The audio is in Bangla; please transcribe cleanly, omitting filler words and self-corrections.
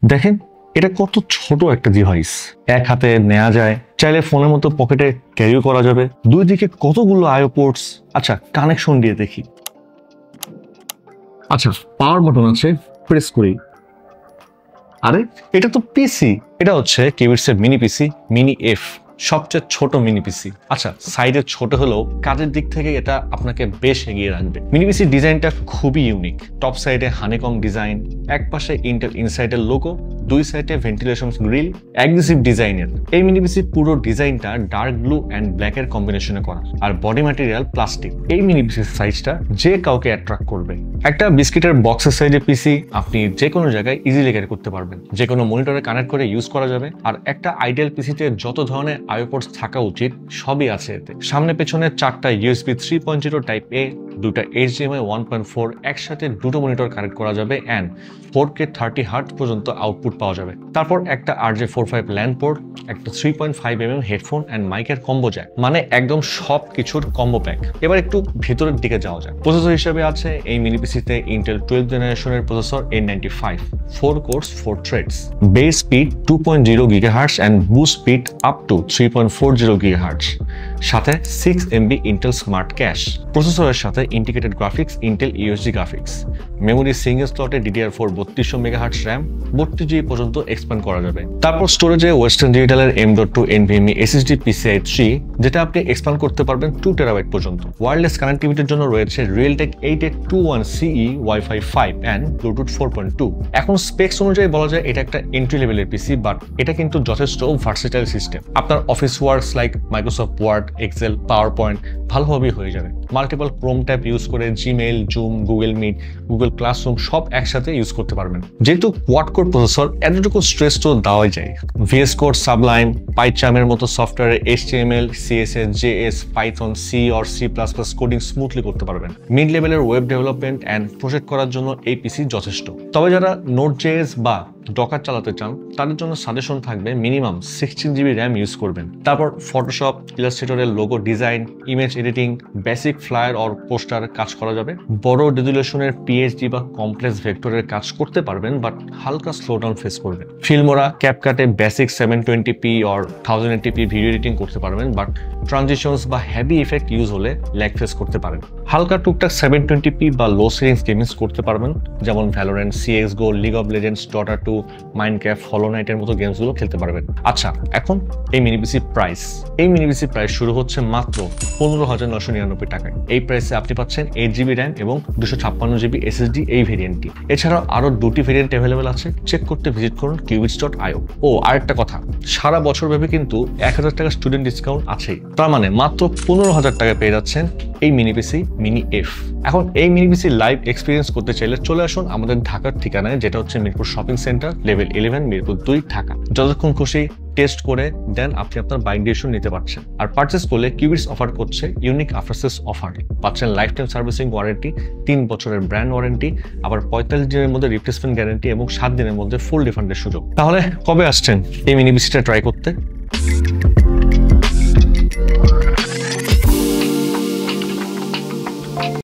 দেখেন এটা কত ছোট একটা ডিভাইস, এক হাতে নেওয়া যায়, চাইলে ফোনের মতো পকেটে ক্যারিও করা যাবে। দুই দিকে কতগুলো আইও পোর্টস। আচ্ছা কানেকশন দিয়ে দেখি। আচ্ছা পাওয়ার বাটন আছে, প্রেস করি। আরে এটা তো পিসি, এটা হচ্ছে কিউবিটসের মিনি পিসি মিনি এফ, সবচেয়ে ছোট মিনি পিসি। আচ্ছা সাইজে ছোট হলেও কাজের দিক থেকে এটা আপনাকে বেশ এগিয়ে রাখবে। মিনি পিসি ডিজাইনটা খুবই ইউনিক। টপ সাইডে হানিকম ডিজাইন, এক পাশে ইন্টেল ইনসাইডের লোগো, দুই সাইডে ভেন্টিলেশন গ্রিল, অ্যাগ্রেসিভ ডিজাইনের। এই মিনি পিসির পুরো ডিজাইনটা ডার্ক ব্লু অ্যান্ড ব্ল্যাক এর কম্বিনেশনে করা, আর বডি ম্যাটেরিয়াল প্লাস্টিক। এই মিনি পিসির সাইজটা যে কাউকে অ্যাট্রাক্ট করবে। একটা বিস্কিটের বক্সের সাইজের পিসি আপনি যে কোনো জায়গায় ইজিলি ক্যারি করতে পারবেন, যে কোনো মনিটরে কানেক্ট করে ইউজ করা যাবে। আর একটা আইডিয়াল পিসিতে যত ধরনের আইও পোর্টস থাকা উচিত সবই আছে এতে। সামনে পেছনে চারটা ইউএসবি 3.0 টাইপ এ, দুটা HDMI 1.4, একসাথে দুটো মনিটর কানেক্ট করা যাবে অ্যান্ড 4K 30 হার্টজ পর্যন্ত আউটপুট পাওয়া যাবে। তারপর একটা RJ45 ল্যান্ড পোর্ট, একটা 3.5mm হেডফোন অ্যান্ড মাইকের কম্বো জ্যাক, মানে একদম সব কিছুর কম্বো প্যাক। এবার একটু ভেতরের দিকে যাওয়া যায়। প্রসেসর হিসেবে আছে এই মিনি পিসিতে ইন্টেল 12th জেনারেশনের processor A95, 4 cores 4 threads, base speed 2.0 GHz and boost speed up to 3.40 GHz, সাথে 6MB ইন্টেল স্মার্ট ক্যাশ। প্রসেসরের সাথে integrated graphics Intel USD graphics, memory single স্লটে DDR4 3200 MHz র্যাম, 32GB পর্যন্ত এক্সপ্যান্ড করা যাবে। তারপর স্টোরেজে ওয়েস্টার্ন ডিজিটালের M.2 NVMe SSD PCIe 3, যেটা আপনি এক্সপ্যান্ড করতে পারবেন 2 TB পর্যন্ত। ওয়্যারলেস কানেক্টিভিটির জন্য রয়েছে Realtek 8821CE Wi-Fi 5 and Bluetooth 4.2। এখন স্পেকস অনুযায়ী বলা যায় এটা একটা এন্ট্রি লেভেলের পিসি, বাট এটা কিন্তু যথেষ্ট ভার্সেটাইল সিস্টেম। আপনার office works like Microsoft Word, Excel, PowerPoint ভালোভাবেই হয়ে যাবে। মাল্টিপল ক্রোম ট্যাব ইউজ করে Gmail, Zoom, Google Meet, Google classroom সব একসাথে ইউজ করতে পারবেন। যেহেতু কোয়াড কোর প্রসেসর, এতটুকু স্ট্রেস তো দেওয়াই যায়। VS Code, Sublime, PyCharm-এর মতো সফটওয়্যারে HTML, CSS, JS, Python, C or C++ coding smoothly করতে পারবেন। মিড লেভেলের ওয়েব ডেভেলপমেন্ট অ্যান্ড প্রজেক্ট করার জন্য এই পিসি যথেষ্ট। তবে যারা Node.js বা ডকার চালাতে চান তাদের জন্য সাজেশন থাকবে মিনিমাম 16GB র্যাম ইউজ করবেন। তারপর ফটোশপ, ইলাস্ট্রেটরের logo design, image editing, basic flyer or poster কাজ করা যাবে। বড় রেজুলেশনের PHD বা কমপ্লেক্স ভেক্টরের কাজ করতে পারবেন, বাট হালকা স্লোডাউন ফেস করবেন। ফিল্মোরা, ক্যাপকাটে basic 720p or 1080p video editing করতে পারবেন, বাট ট্রানজিশনস বা হেভি ইফেক্ট ইউজ হলে ল্যাগ ফেস করতে পারেন। হালকা টুকটাক 720p বা লো সেটিংস গেমিংস করতে পারবেন, যেমন Valorant, CSGO, League of Legends, Dota 2, Minecraft, Hollow নাইটের মতো গেমসগুলো খেলতে পারবেন। আচ্ছা এখন এই মিনি পিসি প্রাইস। এই মিনি পিসি প্রাইস শুরু হচ্ছে মাত্র 15,999 টাকায়। এই প্রাইসে আপনি পাচ্ছেন 8GB র্যাম এবং 256GB SSD এই ভেরিয়েন্টটি। এছাড়াও আরো দুটি ভেরিয়েন্ট অ্যাভেলেবেল আছে, চেক করতে ভিজিট করুন qubits.io। ও আরেকটা কথা, সারা বছর ব্যাপী কিন্তু 1000 টাকা স্টুডেন্ট ডিসকাউন্ট আছেই। তার মানে মাত্র 15,000 টাকায় পেয়ে যাচ্ছেন এই মিনি পিসি মিনি এফ। এখন এই মিনি পিসি লাইভ এক্সপিরিয়েন্স করতে চাইলে চলে আসুন আমাদের ঢাকার ঠিকানায়, যেটা হচ্ছে Mirpur shopping centre, level 11, Mirpur 2, Dhaka. যতক্ষণ খুশি টেস্ট করে দেন আপনি আপনার বাইক ডিসিশন নিতে পারছেন। আর পারচেস করলে কিউবিটস অফার করছে ইউনিক আফটার সেলস অফার। পাচ্ছেন লাইফ টাইম সার্ভিসিং ওয়ারেন্টি, 3 বছরের ব্র্যান্ড ওয়ারেন্টি, আবার 45 দিনের মধ্যে রিপ্লেসমেন্ট গ্যারান্টি এবং 7 দিনের মধ্যে ফুল রিফান্ডের সুযোগ। তাহলে কবে আসছেন এই মিনি পিসিটা ট্রাই করতে?